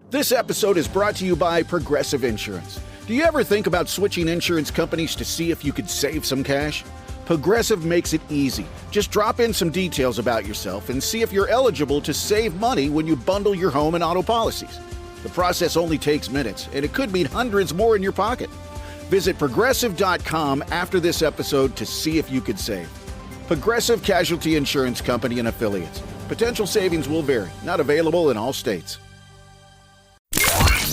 This episode is brought to you by Progressive Insurance. Do you ever think about switching insurance companies to see if you could save some cash? Progressive makes it easy. Just drop in some details about yourself and see if you're eligible to save money when you bundle your home and auto policies. The process only takes minutes, and it could mean hundreds more in your pocket. Visit Progressive.com after this episode to see if you could save. Progressive Casualty Insurance Company and Affiliates. Potential savings will vary. Not available in all states.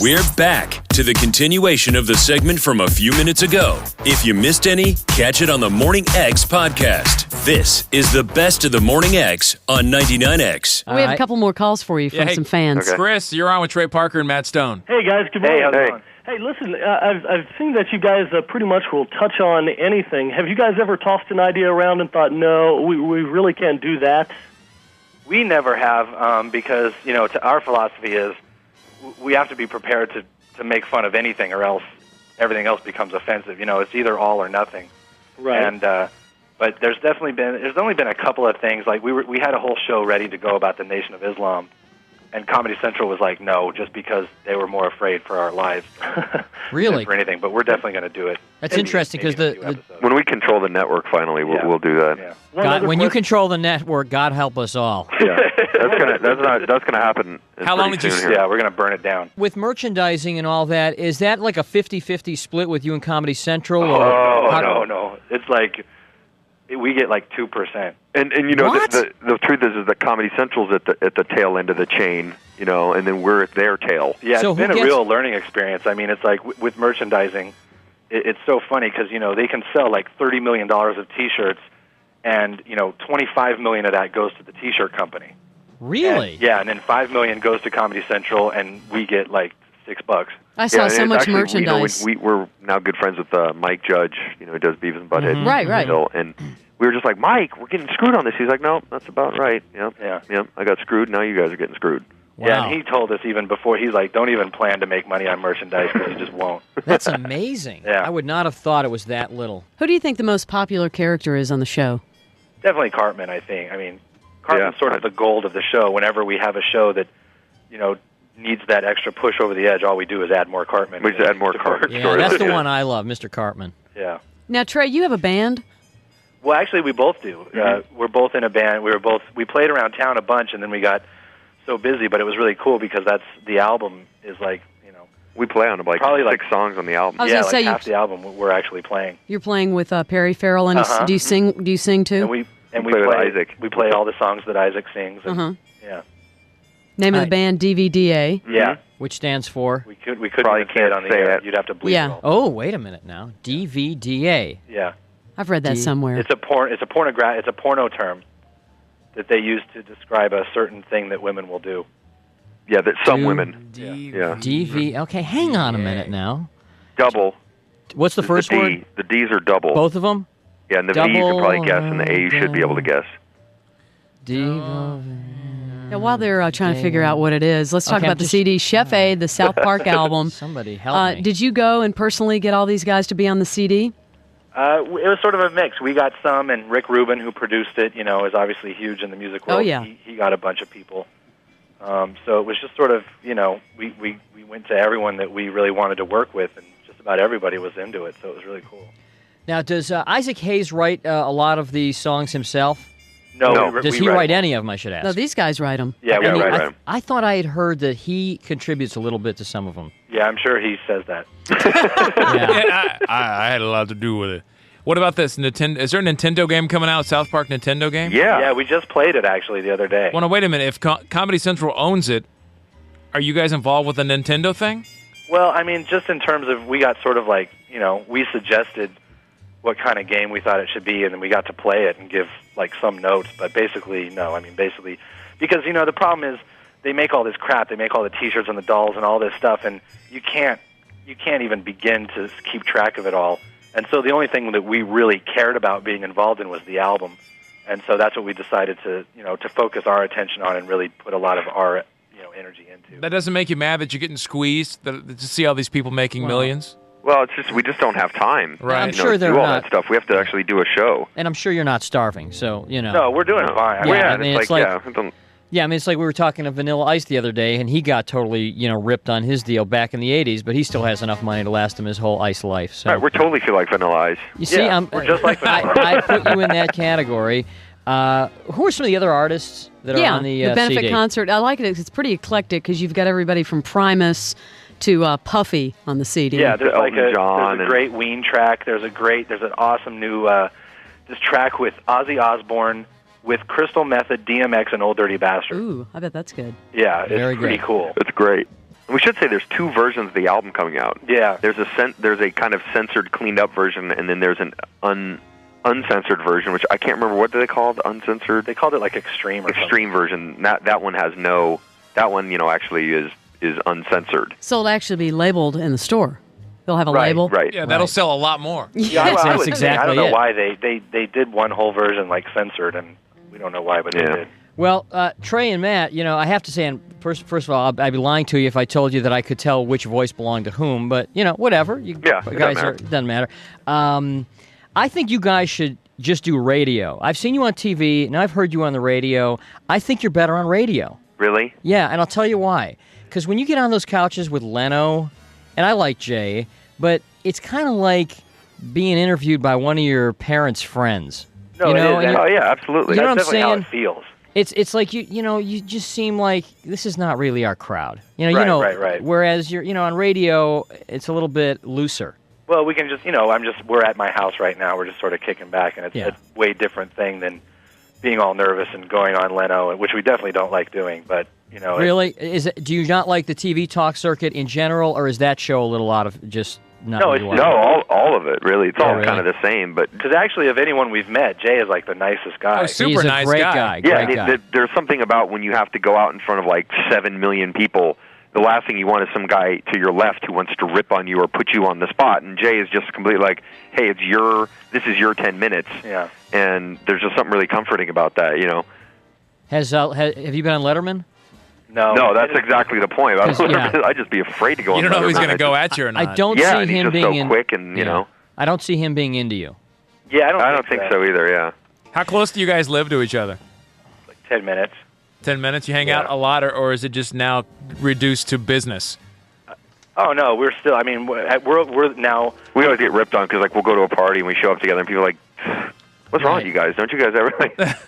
We're back to the continuation of the segment from a few minutes ago. If you missed any, catch it on the Morning X podcast. This is the best of the Morning X on 99X. We have a couple more calls for you from some fans. Okay. Chris, you're on with Trey Parker and Matt Stone. Hey, guys. Good morning. Hey, listen, I've seen that you guys pretty much will touch on anything. Have you guys ever tossed an idea around and thought, no, we really can't do that? We never have because, our philosophy is we have to be prepared to make fun of anything or else everything else becomes offensive. It's either all or nothing. Right. And but there's only been a couple of things. Like we had a whole show ready to go about the Nation of Islam, and Comedy Central was like, no, just because they were more afraid for our lives. Really? For anything, but we're definitely going to do it. That's interesting because when we control the network, finally, we'll do that. Yeah. God, when you control the network, God help us all. Yeah, that's gonna happen. How long did you? Yeah, we're going to burn it down. With merchandising and all that, is that like a 50-50 split with you and Comedy Central? No. It's like we get like 2%. And the truth is that Comedy Central's at the tail end of the chain, and then we're at their tail. Yeah, it's been a real learning experience. I mean, it's like with merchandising, it's so funny because they can sell like $30 million of T-shirts, and $25 million of that goes to the T-shirt company. Really? And then $5 million goes to Comedy Central, and we get like $6. I saw so much merchandise. We're now good friends with Mike Judge, who does Beavis and Butthead. Mm-hmm. Right. And we were just like, Mike, we're getting screwed on this. He's like, no, that's about right. Yep, I got screwed. Now you guys are getting screwed. Wow. Yeah, and he told us even before, he's like, don't even plan to make money on merchandise because you just won't. That's amazing. Yeah. I would not have thought it was that little. Who do you think the most popular character is on the show? Definitely Cartman, I think. I mean, Cartman's sort of the gold of the show. Whenever we have a show that, needs that extra push over the edge, all we do is add more Cartman. We just add more Cartman. Yeah, that's the one I love, Mr. Cartman. Yeah. Now, Trey, you have a band? Well, actually, we both do. Mm-hmm. We're both in a band. We played around town a bunch, and then we got so busy, but it was really cool because the album is like, we play on probably 6 songs on the album. I was gonna say half the album we're actually playing. You're playing with Perry Farrell, and do you sing? Do you sing too? And we play with Isaac. We play all the songs that Isaac sings. And, Yeah. Name of the band, DVDA. Yeah. Which stands for? We couldn't even say it on the air. You'd have to bleep it all. Oh, wait a minute now. DVDA. Yeah. I've read that somewhere. It's a porno term that they use to describe a certain thing that women will do. Yeah, that some women. DV. Okay, hang on a minute now. Double. What's the first word? The D's are double. Both of them? Yeah, and the V you can probably guess, and the A you should be able to guess. Now, while they're trying to figure out what it is, let's talk about the CD, Chef A, the South Park album. Somebody help me. Did you go and personally get all these guys to be on the CD? It was sort of a mix. We got some, and Rick Rubin, who produced it, is obviously huge in the music world. Oh, yeah. He got a bunch of people. So it was just sort of, we went to everyone that we really wanted to work with, and just about everybody was into it, so it was really cool. Now, does Isaac Hayes write a lot of the songs himself? No. Does he write any of them, I should ask? No, these guys write them. Yeah, we write them. I thought I had heard that he contributes a little bit to some of them. Yeah, I'm sure he says that. I had a lot to do with it. What about this? Nintendo? Is there a Nintendo game coming out? South Park Nintendo game? Yeah, we just played it actually the other day. Well, no, wait a minute. If Comedy Central owns it, are you guys involved with the Nintendo thing? Well, I mean, just in terms of we got sort of like, we suggested what kind of game we thought it should be, and then we got to play it and give like some notes. But basically, no. I mean, basically, because the problem is they make all this crap. They make all the T-shirts and the dolls and all this stuff, and you can't even begin to keep track of it all. And so the only thing that we really cared about being involved in was the album, and so that's what we decided to focus our attention on and really put a lot of our energy into. That doesn't make you mad that you're getting squeezed to see all these people making millions? Well, it's just we just don't have time. Right. I'm sure they're do all not. that stuff. We have to actually do a show. And I'm sure you're not starving, so No, we're doing fine. Yeah, And it's like Yeah, I mean, it's like we were talking to Vanilla Ice the other day, and he got totally, ripped on his deal back in the 80s, but he still has enough money to last him his whole ice life. So. Right, we totally feel like Vanilla Ice. You see, we're just like Vanilla. I put you in that category. Who are some of the other artists that are on the benefit CD? concert. I like it. It's pretty eclectic because you've got everybody from Primus to Puffy on the CD. Yeah, there's Elton John there's a great Ween track. There's an awesome new this track with Ozzy Osbourne, with Crystal Method, DMX, and Old Dirty Bastard. Ooh, I bet that's good. Yeah, it's Very pretty good. cool. It's great. We should say there's 2 versions of the album coming out. Yeah. There's a kind of censored, cleaned up version, and then there's an uncensored version, which I can't remember, what do they call it? Uncensored? They called it like Extreme or Extreme version. That one has no. That one, actually is uncensored. So it'll actually be labeled in the store. They'll have a label. Right. Yeah, that'll sell a lot more. Yeah, I would exactly think. I don't know it. why they did one whole version like censored, and we don't know why, but they did. Well, Trey and Matt, I have to say, and first of all, I'd be lying to you if I told you that I could tell which voice belonged to whom, but, whatever. You guys doesn't matter. I think you guys should just do radio. I've seen you on TV, now I've heard you on the radio. I think you're better on radio. Really? Yeah, and I'll tell you why. Because when you get on those couches with Leno, and I like Jay, but it's kind of like being interviewed by one of your parents' friends. No, it is. Oh, yeah, absolutely. You know That's what I'm definitely saying? how it feels. It's like you just seem like this is not really our crowd. Right. Whereas you're on radio, it's a little bit looser. Well, we can just we're at my house right now. We're just sort of kicking back, and it's a way different thing than being all nervous and going on Leno, which we definitely don't like doing. But really, do you not like the TV talk circuit in general, or is that show a little out of just? All of it, really. It's all kind of the same. But because actually, of anyone we've met, Jay is like the nicest guy. Oh, super He's a nice great guy. guy. There's something about when you have to go out in front of like 7 million people, the last thing you want is some guy to your left who wants to rip on you or put you on the spot. And Jay is just completely like, hey, this is your 10 minutes. Yeah. And there's just something really comforting about that, Have you been on Letterman? No, that's exactly the point. Yeah. I'd just be afraid to go on. You don't know if he's going to Letterman. go at you or not. I don't Yeah, see and he's him just being so quick, and I don't see him being into you. Yeah, I don't think so either. Yeah. How close do you guys live to each other? Like 10 minutes. 10 minutes? You hang out a lot, or is it just now reduced to business? Oh no, we're still. I mean, we're now. We always get ripped on because like we'll go to a party and we show up together and people are like, what's wrong with you guys? Don't you guys ever?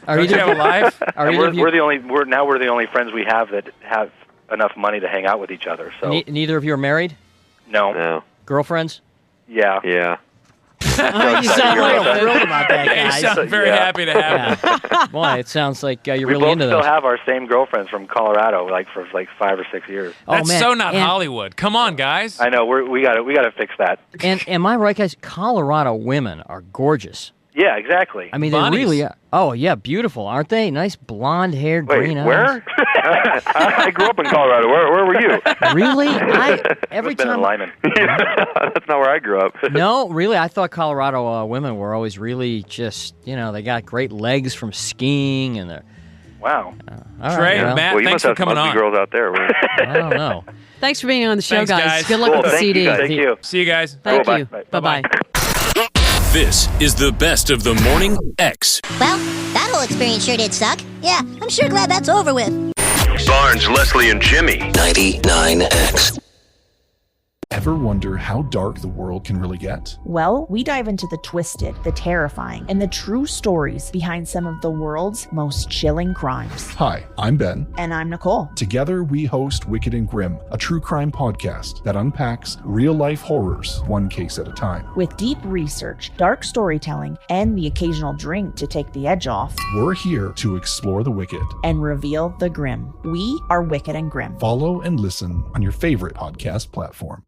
Don't you have a life? We're the only friends we have that have enough money to hang out with each other. So neither of you are married? No. Girlfriends? Yeah. Yeah. You sound like thrilled about that, guys. You sound very happy to have it. Boy, it sounds like you're we really both into still those. have our same girlfriends from Colorado, like for like 5 or 6 years. That's man. so not And- Hollywood. Come on, guys. I know we got to fix that. And am I right, guys? Colorado women are gorgeous. Yeah, exactly. I mean, they Bonnies. really are. Oh, yeah, beautiful, aren't they? Nice blonde hair, green eyes. Where? I grew up in Colorado. Where were you? Really? Every Been in time. Lyman. That's not where I grew up. No, really, I thought Colorado women were always really just, they got great legs from skiing and they're. Wow. All Trey, right, Matt, Well, you thanks must for have some coming ugly on. girls out there. I don't know. Thanks for being on the show, Thanks, guys. Good luck Cool, with the thank you, CD. guys. Thank you. See you guys. Thank Cool, you. bye. Bye-bye. This is the best of the Morning X. Well, that whole experience sure did suck. Yeah, I'm sure glad that's over with. Barnes, Leslie, and Jimmy. 99X. Ever wonder how dark the world can really get? Well, we dive into the twisted, the terrifying, and the true stories behind some of the world's most chilling crimes. Hi, I'm Ben. And I'm Nicole. Together, we host Wicked and Grim, a true crime podcast that unpacks real-life horrors one case at a time. With deep research, dark storytelling, and the occasional drink to take the edge off. We're here to explore the wicked and reveal the grim. We are Wicked and Grim. Follow and listen on your favorite podcast platform.